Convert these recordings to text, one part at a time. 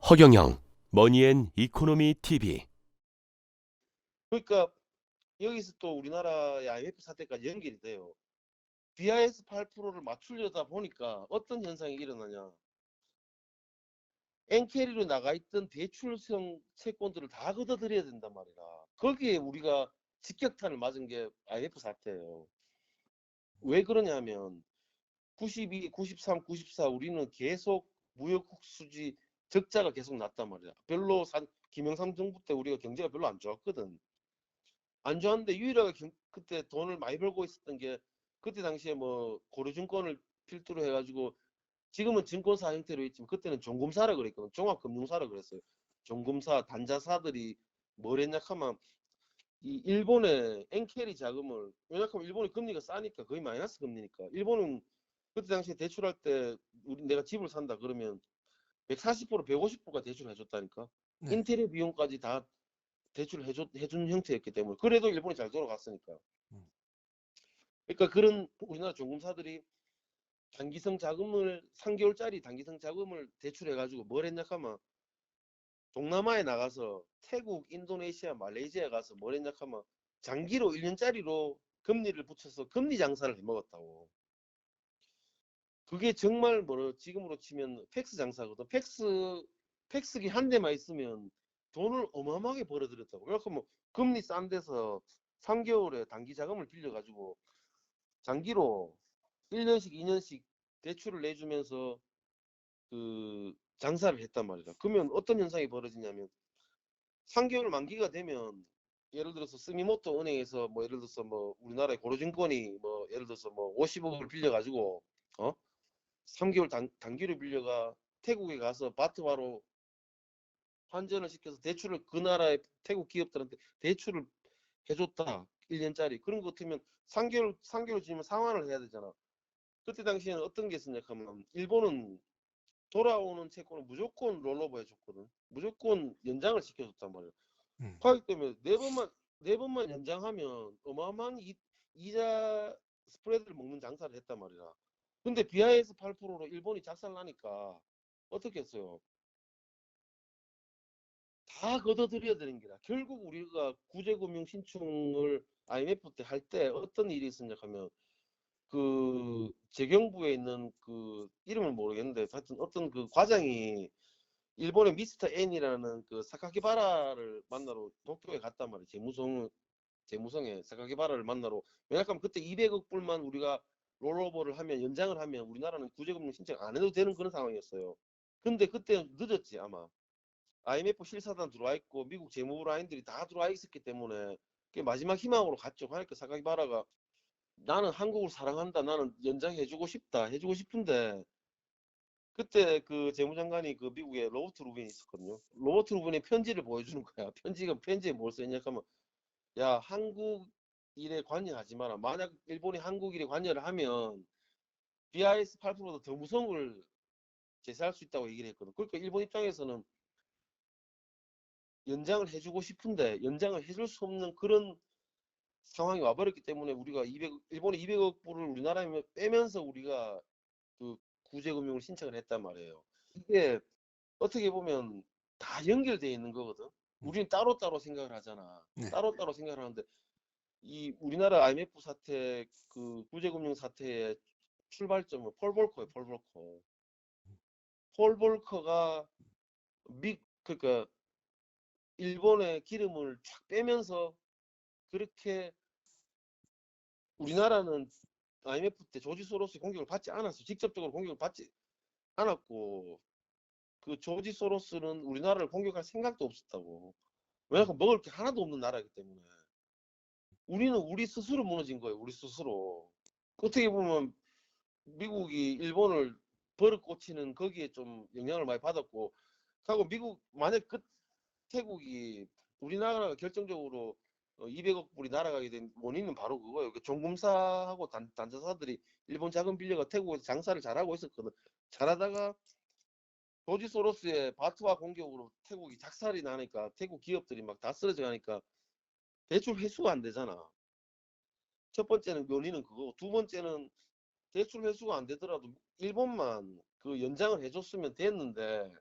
허경영, 머니앤 이코노미 TV. 그러니까 여기서 또 우리나라의 IMF 사태까지 연결이 돼요. BIS 8%를 맞추려다 보니까 어떤 현상이 일어나냐. 엔캐리로 나가 있던 대출성 채권들을 다 걷어들여야 된단 말이다. 거기에 우리가 직격탄을 맞은 게 IMF 사태예요. 왜 그러냐면 92, 93, 94 우리는 계속 무역 수지 적자가 계속 났단 말이야. 별로 김영삼 정부 때 우리가 경제가 별로 안 좋았거든. 안 좋았는데 유일하게 그때 돈을 많이 벌고 있었던 게 그때 당시에 뭐 고려증권을 필두로 해가지고 지금은 증권사 형태로 있지만 그때는 종금사라 그랬거든. 종합금융사라 그랬어요. 종금사 단자사들이 뭘 했냐 하면 이 일본의 엔캐리 자금을, 왜냐하면 일본이 금리가 싸니까, 거의 마이너스 금리니까, 일본은 그때 당시에 대출할 때 내가 집을 산다 그러면 140% 150%가 대출을 해줬다니까. 네. 인테리어 비용까지 다 대출을 해준 형태였기 때문에, 그래도 일본이 잘 돌아갔으니까. 음. 그러니까 그런 우리나라 종금사들이 단기성 자금을 3개월짜리 단기성 자금을 대출해가지고 뭘 했냐 하면 동남아에 나가서 태국, 인도네시아, 말레이시아에 가서 뭘 했냐 하면 장기로 1년짜리로 금리를 붙여서 금리 장사를 해먹었다고. 그게 정말 뭐로 지금으로 치면 팩스 장사거든. 팩스기 한 대만 있으면 돈을 어마어마하게 벌어들였다고. 그래서 뭐 금리 싼 데서 3개월에 단기 자금을 빌려가지고 장기로 1년씩 2년씩 대출을 내주면서 그 장사를 했단 말이다. 그러면 어떤 현상이 벌어지냐면 3개월 만기가 되면 예를 들어서 스미모토 은행에서 뭐 예를 들어서 뭐 우리나라의 고려증권이 뭐 예를 들어서 뭐 50억을 빌려가지고 3개월 단기로 빌려가 태국에 가서 바트화로 환전을 시켜서 대출을 그 나라의 태국 기업들한테 대출을 해줬다. 1년짜리. 그런 거 같으면 3개월 지면 상환을 해야 되잖아. 그때 당시에는 어떤 게 있었냐 하면 일본은 돌아오는 채권을 무조건 롤오버 해줬거든. 무조건 연장을 시켜줬단 말이야. 음. 그렇기 때문에 네 번만 연장하면 어마어마한 이자 스프레드를 먹는 장사를 했단 말이야. 근데 BIS 8%로 일본이 작살나니까 어떻게 했어요? 다 걷어들여야 되는 게라. 결국 우리가 구제금융 신청을 IMF 때 할 때 어떤 일이 있었냐 하면 그 재경부에 있는 그 이름을 모르겠는데 하여튼 어떤 그 과장이 일본의 미스터 N이라는 그 사카키바라를 만나러 도쿄에 갔단 말이에요. 재무성에 사카키바라를 만나러. 왜냐하면 그때 200억 불만 우리가 롤오버를 하면 연장을 하면 우리나라는 구제금융 신청 안 해도 되는 그런 상황이었어요. 근데 그때 늦었지 아마. IMF 실사단 들어와 있고 미국 재무 라인들이 다 들어와 있었기 때문에 그게 마지막 희망으로 갔죠. 그러니까 사카키바라가 나는 한국을 사랑한다. 나는 연장해주고 싶다. 해주고 싶은데 그때 그 재무장관이 그 미국에 로버트 루빈이 있었거든요. 로버트 루빈이 편지를 보여주는 거야. 편지에 뭘 써있냐 하면 야 한국 일에 관여하지 마라. 만약 일본이 한국 일에 관여를 하면 BIS 8%도 더 무서운 걸 제시할 수 있다고 얘기를 했거든. 그러니까 일본 입장에서는 연장을 해주고 싶은데 연장을 해줄 수 없는 그런 상황이 와버렸기 때문에 우리가 일본이 200억 불을 우리나라에 빼면서 우리가 그 구제금융을 신청을 했단 말이에요. 이게 어떻게 보면 다 연결되어 있는 거거든. 우리는 따로따로 생각을 하잖아. 네. 따로따로 생각을 하는데 이 우리나라 IMF 사태, 그 구제금융 사태의 출발점은 폴 볼커예요. 폴 볼커. 폴 볼커가 그러니까 일본의 기름을 쫙 빼면서 그렇게 우리나라는 IMF 때 조지 소로스의 공격을 받지 않았어. 직접적으로 공격을 받지 않았고 그 조지 소로스는 우리나라를 공격할 생각도 없었다고. 왜냐하면 먹을 게 하나도 없는 나라이기 때문에. 우리는 우리 스스로 무너진 거예요. 우리 스스로. 어떻게 보면 미국이 일본을 버릇 고치는 거기에 좀 영향을 많이 받았고, 하고 미국 만약 그 태국이 우리나라가 결정적으로 200억 불이 날아가게 된 원인은 바로 그거예요. 그 종금사하고 단자사들이 일본 자금 빌려가 태국에서 장사를 잘하고 있었거든. 잘하다가 조지 소로스의 바트와 공격으로 태국이 작살이 나니까 태국 기업들이 막 다 쓰러져 가니까 대출 회수가 안 되잖아. 첫 번째는 원인은 그거고, 두 번째는 대출 회수가 안 되더라도 일본만 그 연장을 해줬으면 됐는데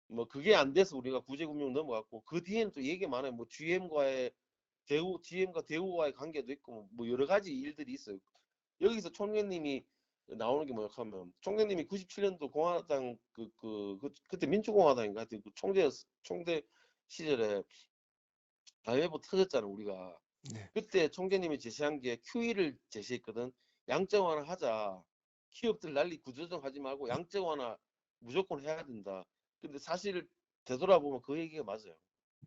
뭐 그게 안 돼서 우리가 구제금융 넘어갔고 그 뒤에는 또 얘기 많아요. 뭐 GM과 대우와의 관계도 있고 뭐 여러 가지 일들이 있어요. 여기서 총재님이 나오는 게 뭐냐 하면 총재님이 97년도 공화당 그때 민주공화당인가 하여튼 그 총재 시절에 가위바위보 터졌잖아 우리가. 네. 그때 총재님이 제시한 게 QE를 제시했거든. 양적 완화 하자. 기업들 난리 구조조정하지 말고 양적 완화 무조건 해야 된다. 근데 사실 되돌아보면 그 얘기가 맞아요.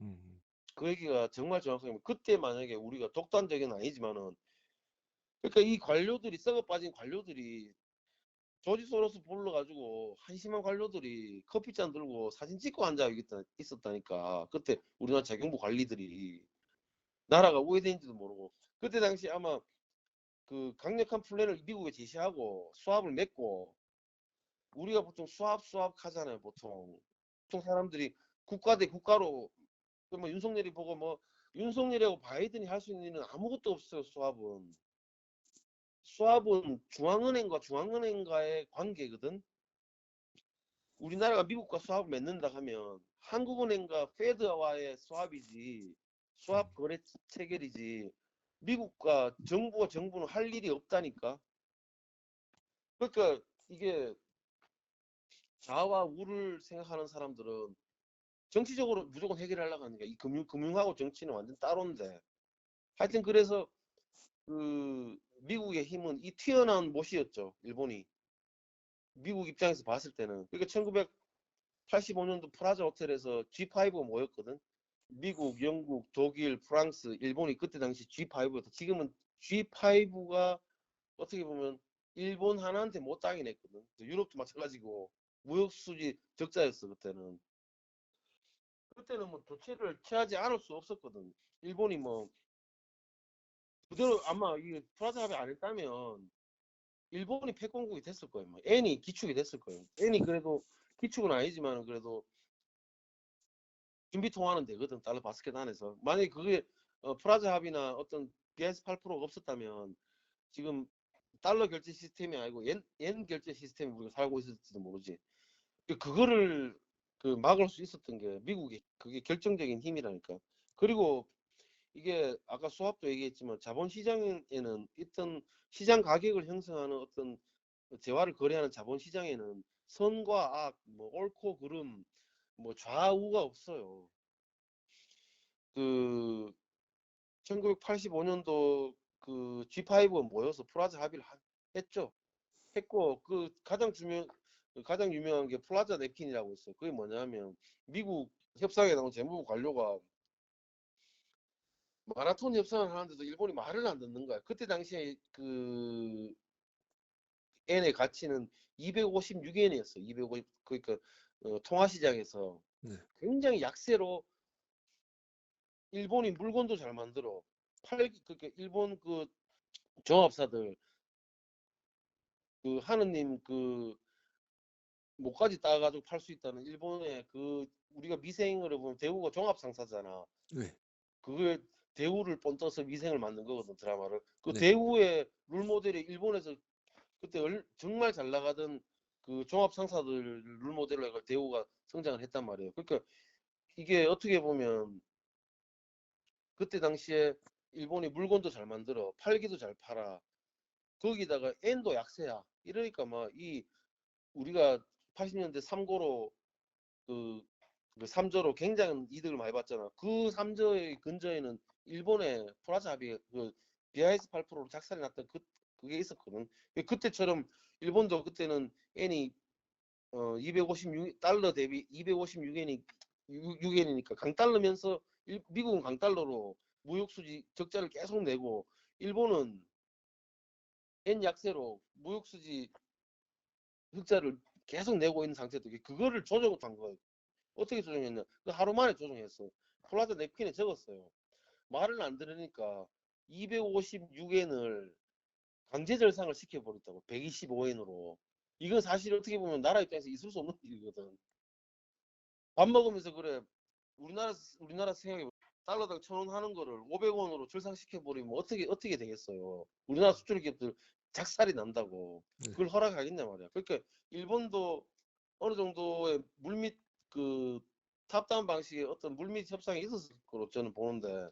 음. 그 얘기가 정말 정확하게 그때 만약에 우리가 독단적인 아니지만은 그러니까 이 관료들이 썩어 빠진 관료들이 조지 소로스 불러가지고 한심한 관료들이 커피잔 들고 사진 찍고 앉아 있었다니까. 그때 우리나라 재경부 관리들이 나라가 우회된지도 모르고 그때 당시 아마 그 강력한 플랜을 미국에 제시하고 수합을 맺고 우리가 보통 수합 하잖아요. 보통 사람들이 국가 대 국가로 뭐 윤석열이 보고 뭐 윤석열하고 바이든이 할 수 있는 일은 아무것도 없어요. 수합은 중앙은행과 중앙은행과의 관계거든. 우리나라가 미국과 수합을 맺는다 하면 한국은행과 페드와의 수합이지 수합 거래 체결이지 미국과 정부는 할 일이 없다니까. 그러니까 이게 좌와 우를 생각하는 사람들은 정치적으로 무조건 해결하려고 하는 게 이 금융하고 정치는 완전 따로인데 하여튼 그래서 그 미국의 힘은 이 튀어나온 못이었죠. 일본이 미국 입장에서 봤을 때는. 그러니까 1985년도 프라자 호텔에서 G5가 모였거든. 미국, 영국, 독일, 프랑스, 일본이 그때 당시 G5였다. 지금은 G5가 어떻게 보면 일본 하나한테 못 당긴 했거든. 유럽도 마찬가지고 무역 수지 적자였어 그때는. 그때는 뭐 조치를 취하지 않을 수 없었거든. 일본이 뭐 그대로 아마 이 프라자 합의 안 했다면 일본이 패권국이 됐을 거예요. 뭐 N이 기축이 됐을 거예요. N이 그래도 기축은 아니지만 그래도 준비 통화는 되거든. 달러 바스켓 안에서. 만약에 그게 프라자 합의나 어떤 BS8%가 없었다면 지금 달러 결제 시스템이 아니고 yen 결제 시스템이 우리가 살고 있을지도 모르지. 그거를 막을 수 있었던 게 미국이 그게 결정적인 힘이라니까. 그리고 이게 아까 수합도 얘기했지만 자본시장에는 있던 시장 가격을 형성하는 어떤 재화를 거래하는 자본시장에는 선과 악, 뭐 옳고 그름, 뭐 좌우가 없어요. 그 1985년도 그 G5가 모여서 프라자 합의를 했죠. 했고 가장 유명한 게 플라자 냅킨이라고 있어요. 그게 뭐냐면 미국 협상에 나온 재무부 관료가 마라톤 협상을 하는데도 일본이 말을 안 듣는 거야. 그때 당시에 그 엔의 가치는 256엔이었어. 250 그러니까 통화시장에서 네. 굉장히 약세로 일본이 물건도 잘 만들어. 그러니까 일본 그 종합사들 그 하느님 그 목까지 따가지고 팔 수 있다는 일본의 그 우리가 미생으로 보면 대우가 종합상사잖아. 네. 그게 대우를 본떠서 미생을 만든 거거든 드라마를. 그 네. 대우의 롤모델이 일본에서 그때 정말 잘 나가던 그 종합상사들 롤모델로 해서 대우가 성장을 했단 말이에요. 그러니까 이게 어떻게 보면 그때 당시에 일본이 물건도 잘 만들어 팔기도 잘 팔아. 거기다가 엔도 약세야. 이러니까 막 이 우리가 80년대 삼고로 그, 그 삼저로 굉장한 이득을 많이 봤잖아. 그 삼저의 근저에는 일본의 프라자 합의 그 BIS 8%로 작살이 났던 그게 있었거든. 그때처럼 일본도 그때는 엔이 256달러 대비 256엔이 6엔이니까 강달러면서 미국은 강달러로 무역 수지 적자를 계속 내고 일본은 엔 약세로 무역 수지 흑자를 계속 내고 있는 상태도 그거를 조정한 거예요. 어떻게 조정했냐? 그 하루 만에 조정했어. 플라자 냅킨에 적었어요. 말을 안 들으니까 256엔을 강제 절상을 시켜버렸다고. 125엔으로. 이건 사실 어떻게 보면 나라 입장에서 있을 수 없는 일이거든. 밥 먹으면서 그래. 우리나라 생각해 달러당 1,000원 하는 거를 500원으로 절상시켜버리면 어떻게 되겠어요. 우리나라 수출 기업들 작살이 난다고. 그걸 허락하겠냐 말이야. 그러니까 일본도 어느 정도의 물밑 그 탑다운 방식의 어떤 물밑 협상이 있었을 거로 저는 보는데,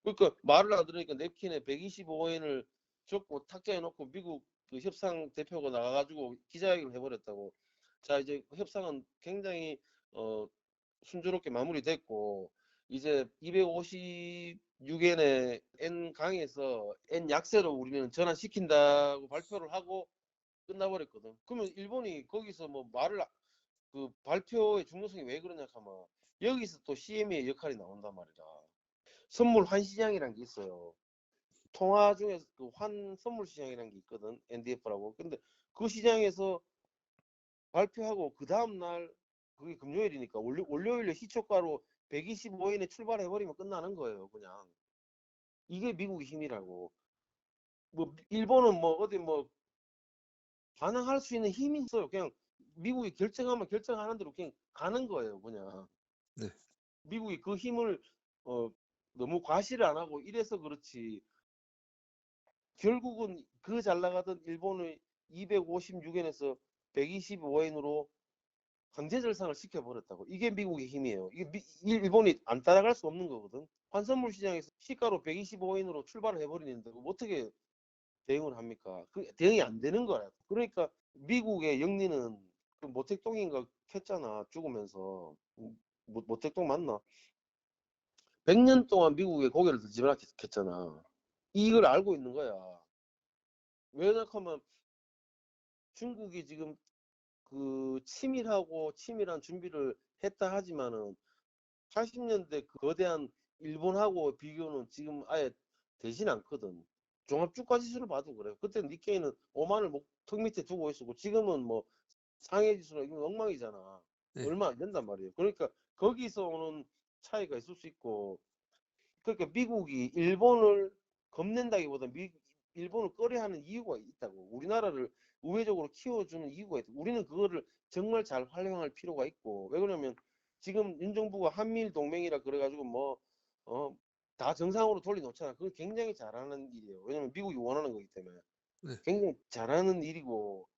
그러니까 말을 안 들으니까 냅킨에 125엔을 줬고 탁자에 놓고 미국 그 협상 대표가 나가가지고 기자회견을 해버렸다고. 자, 이제 협상은 굉장히 순조롭게 마무리됐고, 이제 256엔의 N 강에서 N 약세로 우리는 전환시킨다고 발표를 하고 끝나버렸거든. 그러면 일본이 거기서 뭐 말을 그 발표의 중요성이 왜 그러냐 하면, 여기서 또 CME의 역할이 나온단 말이다. 선물 환 시장이라는 게 있어요. 통화 중에 그 환 선물 시장이라는 게 있거든. NDF라고. 근데 그 시장에서 발표하고 그 다음 날, 그게 금요일이니까 월요일에 시초가로 125엔에 출발해 버리면 끝나는 거예요, 그냥. 이게 미국의 힘이라고. 뭐 일본은 뭐 어디 뭐 반항할 수 있는 힘이 있어요. 그냥 미국이 결정하면 결정하는 대로 그냥 가는 거예요, 그냥. 네. 미국이 그 힘을 너무 과시를 안 하고 이래서 그렇지. 결국은 그 잘 나가던 일본의 256엔에서 125엔으로 강제 절상을 시켜버렸다고. 이게 미국의 힘이에요. 이게 일본이 안 따라갈 수 없는 거거든. 환선물 시장에서 시가로 125엔으로 출발을 해버리는데 어떻게 대응을 합니까? 그 대응이 안 되는 거야. 그러니까 미국의 영리는 그 모택동인가 켰잖아, 죽으면서. 모택동 맞나? 100년 동안 미국의 고개를 들지 말라 켰잖아. 이걸 알고 있는 거야. 왜냐하면 중국이 지금 그 치밀한 준비를 했다 하지만은 80년대 그 거대한 일본하고 비교는 지금 아예 되진 않거든. 종합주가지수를 봐도 그래요. 그때 니케이는 5만을 턱 밑에 두고 있었고, 지금은 뭐 상해지수는 이건 엉망이잖아. 네. 얼마 안 된단 말이에요. 그러니까 거기서 오는 차이가 있을 수 있고, 그러니까 미국이 일본을 겁낸다기보다 일본을 꺼려하는 이유가 있다고. 우리나라를 우회적으로 키워주는 이유가 있다. 우리는 그거를 정말 잘 활용할 필요가 있고. 왜 그러냐면 지금 윤 정부가 한미일 동맹이라 그래가지고 다 정상으로 돌려놓잖아. 그건 굉장히 잘하는 일이에요. 왜냐면 미국이 원하는 거기 때문에. 네. 굉장히 잘하는 일이고,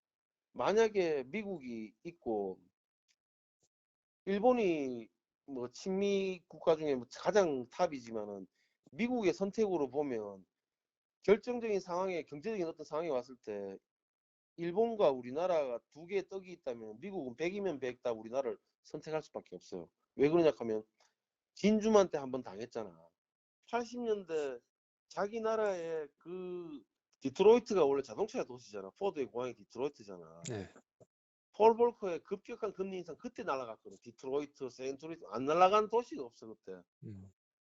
만약에 미국이 있고 일본이 뭐 친미 국가 중에 뭐 가장 탑이지만은, 미국의 선택으로 보면 결정적인 상황에, 경제적인 어떤 상황이 왔을 때 일본과 우리나라가 두 개의 떡이 있다면 미국은 100이면 100 다 우리나라를 선택할 수밖에 없어요. 왜 그러냐 하면 진주만 때 한번 당했잖아. 80년대 자기 나라의 그 디트로이트가 원래 자동차 도시잖아. 포드의 고향이 디트로이트잖아. 네. 폴 볼커의 급격한 금리 인상 그때 날아갔거든. 디트로이트, 세인트루이스 안 날아간 도시가 없어 그때.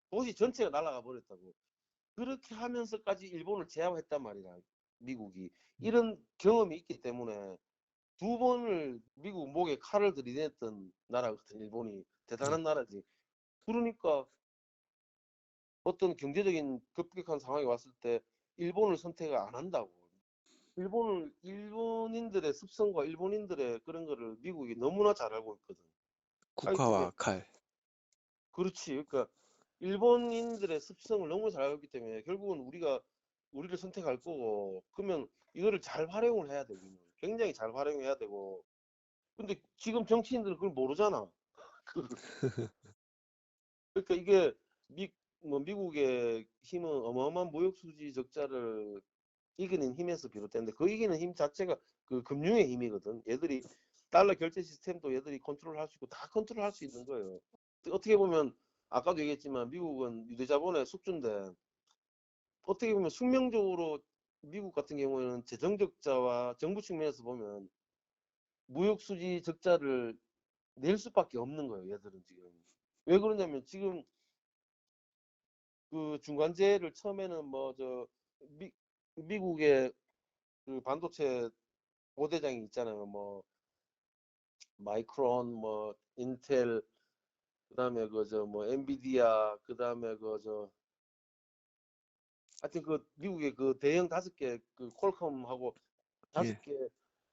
도시 전체가 날아가 버렸다고. 그렇게 하면서까지 일본을 제압했단 말이야, 미국이. 이런 경험이 있기 때문에 두 번을 미국 목에 칼을 들이댔던 나라거든, 일본이. 대단한 나라지. 그러니까 어떤 경제적인 급격한 상황이 왔을 때 일본을 선택을 안 한다고. 일본인들의 습성과 일본인들의 그런 거를 미국이 너무나 잘 알고 있거든. 국화와 칼. 그렇지. 그러니까 일본인들의 습성을 너무 잘 알고 있기 때문에 결국은 우리를 선택할 거고, 그러면 이거를 잘 활용을 해야 돼. 우리는 굉장히 잘 활용해야 되고. 근데 지금 정치인들은 그걸 모르잖아. 그러니까 이게 미국의 힘은 어마어마한 무역 수지 적자를 이기는 힘에서 비롯되는데, 그 이기는 힘 자체가 그 금융의 힘이거든. 얘들이 달러 결제 시스템도 얘들이 컨트롤할 수 있고 다 컨트롤할 수 있는 거예요. 어떻게 보면 아까도 얘기했지만 미국은 유대자본의 숙주인데, 어떻게 보면 숙명적으로 미국 같은 경우에는 재정 적자와 정부 측면에서 보면 무역 수지 적자를 낼 수밖에 없는 거예요. 얘들은 지금. 왜 그러냐면 지금 그 중간재를 처음에는 미국의 그 반도체 5대장이 있잖아요. 뭐 마이크론, 뭐 인텔, 그다음에 뭐 엔비디아, 그다음에 하여튼 그 미국의 그 대형 5개 그 퀄컴하고 예. 5개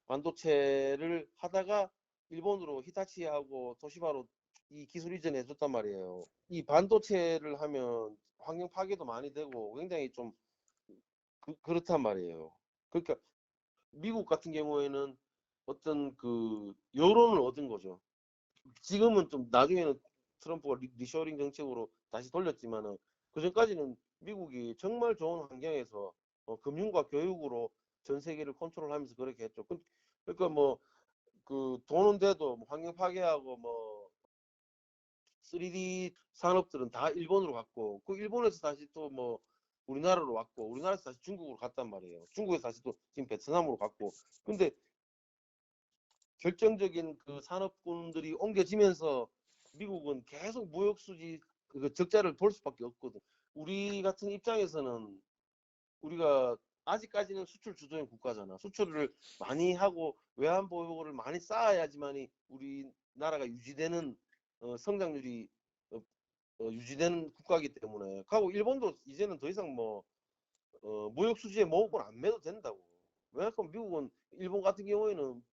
반도체를 하다가 일본으로 히타치하고 도시바로 이 기술 이전해 줬단 말이에요. 이 반도체를 하면 환경 파괴도 많이 되고 굉장히 좀 그렇단 말이에요. 그러니까 미국 같은 경우에는 어떤 그 여론을 얻은 거죠. 지금은 좀 나중에는 트럼프가 리쇼어링 정책으로 다시 돌렸지만은 그 전까지는 미국이 정말 좋은 환경에서 금융과 교육으로 전 세계를 컨트롤하면서 그렇게 했죠. 그러니까 뭐 그 돈은 돼도 뭐 환경 파괴하고 뭐 3D 산업들은 다 일본으로 갔고 그 일본에서 다시 또 뭐 우리나라로 왔고 우리나라에서 다시 중국으로 갔단 말이에요. 중국에서 다시 또 지금 베트남으로 갔고 근데 결정적인 그 산업군들이 옮겨지면서 미국은 계속 무역 수지 그 적자를 볼 수밖에 없거든. 우리 같은 입장에서는 우리가 아직까지는 수출 주도형 국가잖아. 수출을 많이 하고 외환 보유고를 많이 쌓아야지만이 우리나라가 유지되는 성장률이 유지되는 국가이기 때문에. 하고 일본도 이제는 더 이상 뭐 무역 수지에 목을 안 매도 된다고. 왜냐하면 미국은 일본 같은 경우에는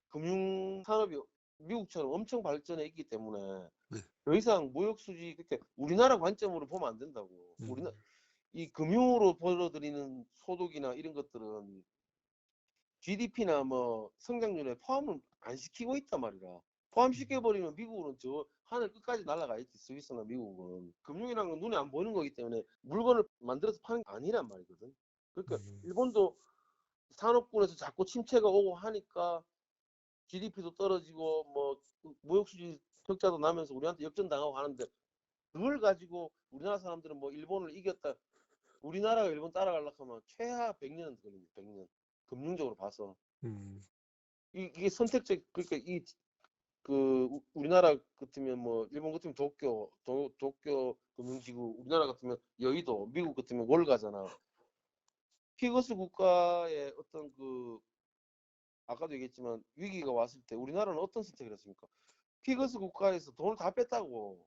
금융 산업이 미국처럼 엄청 발전해 있기 때문에 네. 더 이상 무역 수지 그렇게 우리나라 관점으로 보면 안 된다고. 이 금융으로 벌어들이는 소득이나 이런 것들은 GDP나 뭐 성장률에 포함을 안 시키고 있단 말이라. 포함시켜버리면 미국은 저 하늘 끝까지 날아가 있지. 스위스나 미국은. 금융이라는 건 눈에 안 보이는 거기 때문에 물건을 만들어서 파는 게 아니란 말이거든. 그러니까 일본도 산업군에서 자꾸 침체가 오고 하니까 GDP도 떨어지고 뭐 무역수지 적자도 나면서 우리한테 역전당하고 하는데 그걸 가지고 우리나라 사람들은 뭐 일본을 이겼다. 우리나라가 일본 따라가려고 하면 최하 100년은 걸립니다. 100년. 금융적으로 봐서. 이게 선택적 그러니까 우리나라 같으면 뭐 일본 같으면 도쿄 금융지구, 우리나라 같으면 여의도, 미국 같으면 월가잖아. 피거스 국가의 어떤 아까도 얘기했지만 위기가 왔을 때 우리나라는 어떤 선택을 했습니까? 피거스 국가에서 돈을 다 뺐다고.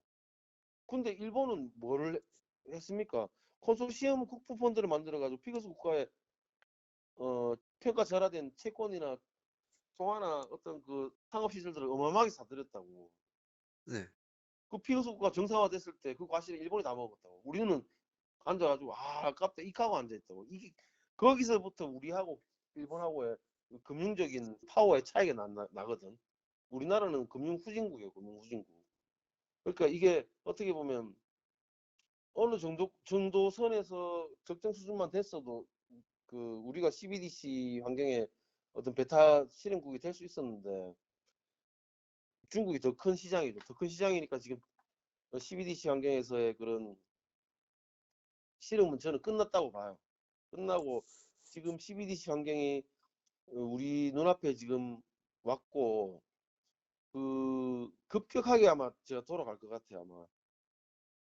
근데 일본은 뭐를 했습니까? 컨소시엄 국부펀드를 만들어가지고 피거스 국가에 평가 절하된 채권이나 통화나 어떤 상업시설들을 어마어마하게 사들였다고. 네. 그 피거스 국가 정상화됐을 때 그 과실을 일본이 다 먹었다고. 우리는 앉아가지고 아깝다 익하고 앉아있다고. 이게 거기서부터 우리하고 일본하고의 금융적인 파워의 차이가 나거든. 우리나라는 금융 후진국이에요. 금융 후진국. 그러니까 이게 어떻게 보면 어느 정도 선에서 적정 수준만 됐어도 우리가 CBDC 환경에 어떤 베타 실행국이 될 수 있었는데 중국이 더 큰 시장이죠. 더 큰 시장이니까 지금 CBDC 환경에서의 그런 실험은 저는 끝났다고 봐요. 끝나고 지금 CBDC 환경이 우리 눈앞에 지금 왔고 급격하게 아마 제가 돌아갈 것 같아요. 아마